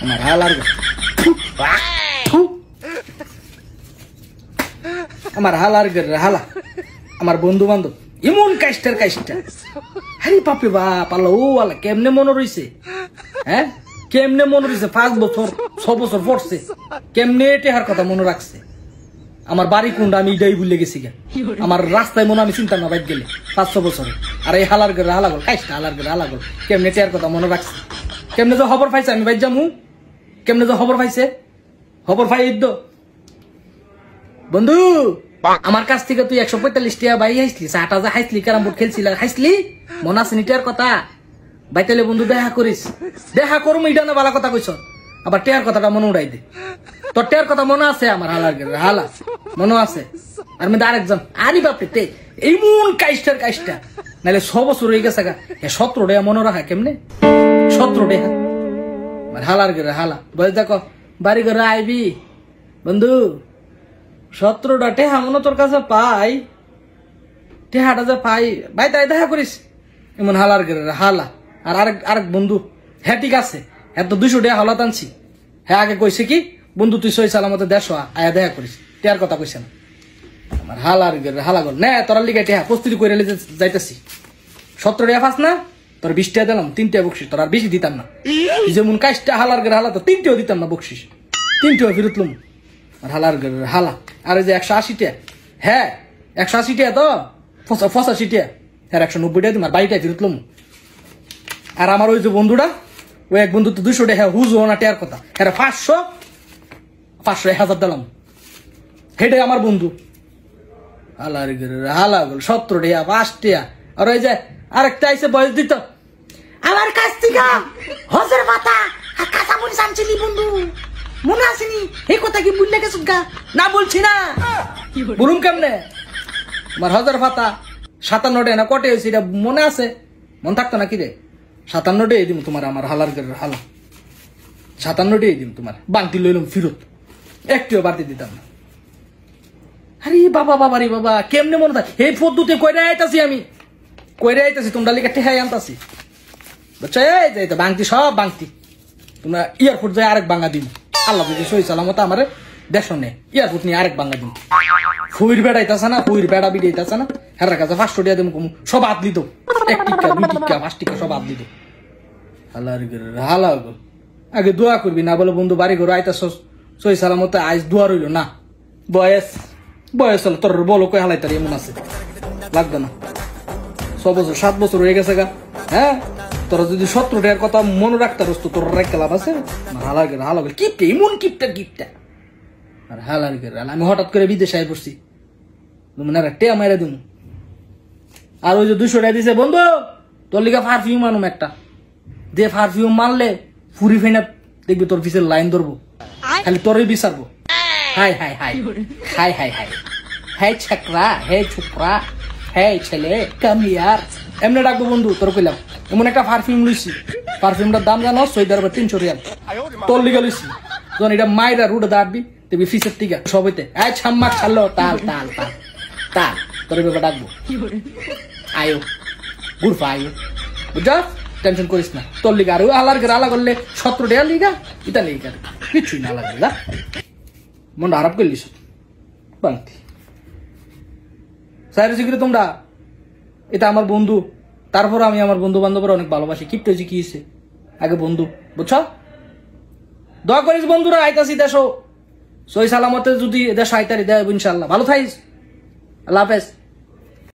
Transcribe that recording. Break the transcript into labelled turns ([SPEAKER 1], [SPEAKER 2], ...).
[SPEAKER 1] আমার হালার আমার হালার হালা আমার বন্ধু বান্ধব এমন কাজটার কাজটা আরে বাপরে বাপ আল্লাহ ও আল্লাহ কেমনে মনে রইছে হ্যাঁ কেমনে মনে রইছে 5 বছর 6 বছর পড়ছে কেমনে টেহার কথা মনে রাখছে আমার বাড়ি কোনটা আমি এটাই ভুলে গেছি গা আমার রাস্তায় মনে আমি চিন্তা না বাইক গেলে 500 বছরে আর এই হালার গেলে হালাগল কাজটা হালার গেলে হালাগল কেমনে টেহার কথা মনে রাখছে কেমনে যে খবর পাইছে আমি বাইক যামু কেমনে যে খবর পাইছে খবর পাই বন্ধু আমার কাছ থেকে তুই 145 টাকা বাই হাইসলি 60 যা হাইসলি ক্যারাম বোর্ড খেলছিল হাইসলি মনে আছে নিটার কথা বাইতালে বন্ধু দেখা করিস দেখা করুম এটা না ভালো কথা কইছ আবার টেয়ার কথাটা মনে উড়াই দে তোর টেয়ার কথা মনে আছে আমার হালার হালা মনে আছে আর মেয়ে আরেকজন আরে বাপরে তে এমন কাজটা নাহলে 6 বছর হয়ে গেছে গা 17 টাকা মনে রাখা কেমনে 17 টাকা আমার হালার হালা বলে দেখো বাড়ি ঘরে আইবি বন্ধু 17টা টেহা মনে তোর কাছে পাই টেহাটা যে পাই ভাই তাই দেখা করিস এমন হালার হালা আর আরেক বন্ধু হ্যাঁ ঠিক আছে হ্যাঁ তো 200 টাকা হালাত আনছি হ্যাঁ আগে কইছে কি বন্ধু তুই সই সালামতে দেশ আয়া দেখা করিস টেয়ার কথা কইছে না আমার হালার হালা গল না তোর লিগে টেহা প্রস্তুতি করে যাইতেছি 17 টাকা পাস না তোর 20 টাকা দিলাম 3টা বকশিস তোর আর বেশি দিতাম না যেমন কাজটা হালার হালা তো 3টেও দিতাম না বকশিস 3টেও ফিরত লুম আর হালার হালা আর যে 180 টাকা হ্যাঁ 180 টাকা তো 85 টাকা হ্যাঁ 190 টাকা তোমার 22 টাকা ফিরত লুম আর আমার ওই যে বন্ধুটা ওই এক বন্ধু তো 200 টাকা হুজ না টেয়ার কথা হ্যাঁ 500 1000 দিলাম হেডে আমার বন্ধু হালার হালা গল 17 টাকা 5 টাকা আর ওই যে আরেকটা আইসে বয়স দিত আমার কাছ থেকে হজের পাতা আর কাঁচামরিচ আনছিলি বন্ধু মনে আসেনি এই কথা কি বুঝলে গেছ গা না বলছি না বলুন কেমনে আমার হজের পাতা 57 টাকা না কটে হয়েছে এটা মনে আছে মন থাকতো না কি রে 57 টাকা দিম তোমার আমার হালার হালা 57 টাকা দিম তোমার বাংতি লইলাম ফিরত একটিও বাড়তি দিতাম না আরে বাবা রে বাবা কেমনে মনে থাকে এই পদ্ধতি কইরা আইতাছি তোমরা লিখে ঠেহাই আনতাছি বুঝছো এই যে বাংতি সব বাংতি তোমরা এয়ারপোর্ট যাই আরেক বাঙ্গা দিন আল্লাহ বুঝি সই সালামত আমার দেশ নে এয়ারপোর্ট নিয়ে আরেক বাঙ্গা দিন ফুইর বেড়াইতাছে না ফুইর বেড়া বিড়াইতাছে না হেরার কাছে 500 টাকা দিম সব আদ দিত 1 টিকা 2 টিকা 5 টিকা সব আদ দিত হালার হালা আগে দোয়া করবি না বলে বন্ধু বাড়ি ঘর আইতাছ সই সালামত আইস দোয়া রইল না বয়স হলো তোর বলো কই হালাই তার এমন আছে লাগবে না 6 বছর 7 বছর হয়ে গেছে গা হ্যাঁ তোরা যদি 17 টাকার কথা মনে রাখতারস তো তোর রাখতে লাভ আছে হালার কিপটা এমন কিপটা আর হালার আমি হঠাৎ করে বিদেশে আই পড়ছি মানে টেয়া মাইরা দিম আর ওই যে 200 টাকা দিছে বন্ধু তোর লিগা পারফিউম আনুম একটা দিয়ে পারফিউম মারলে ফুরি ফেনা দেখবি তোর পিছের লাইন ধরবো খালি তোরই বিচারবো হাই হাই ছাকরা হে ছুকরা হে ছেলে কামিয়ার এমনি ডাকবো বন্ধু তোর কইলাম এমন একটা পারফিউম লইছি পারফিউমটার দাম জানো সৌদি আরবে 300 রিয়াল তোর লিগা লইছি যখন এটা মাইরা রুটে দাঁড়বি দেখবি ফিসের টিকা সব হইতে এই ছাম্মা ছাড়লো তাল তোর ব্যাপার ডাকবো আয়ো গুরফা আয়ো বুঝা টেনশন করিস না তোর লিগা আর হালার আলা করলে 17 টাকা লিগা এটা লিগা কিছুই না লাগে না মন আরাপ করলিস বাংতি সাইরে জিগরে তোমরা এটা আমার বন্ধু তারপর আমি আমার বন্ধু বান্ধবের অনেক ভালোবাসি কিপটে কি হইছে আগে বন্ধু বুঝছো দোয়া করিস বন্ধুরা আইতাছি দেশো সই সালামতে যদি দেশ আইতারি দেয় ইনশাআল্লাহ ভালো থাইস আল্লাহ হাফেজ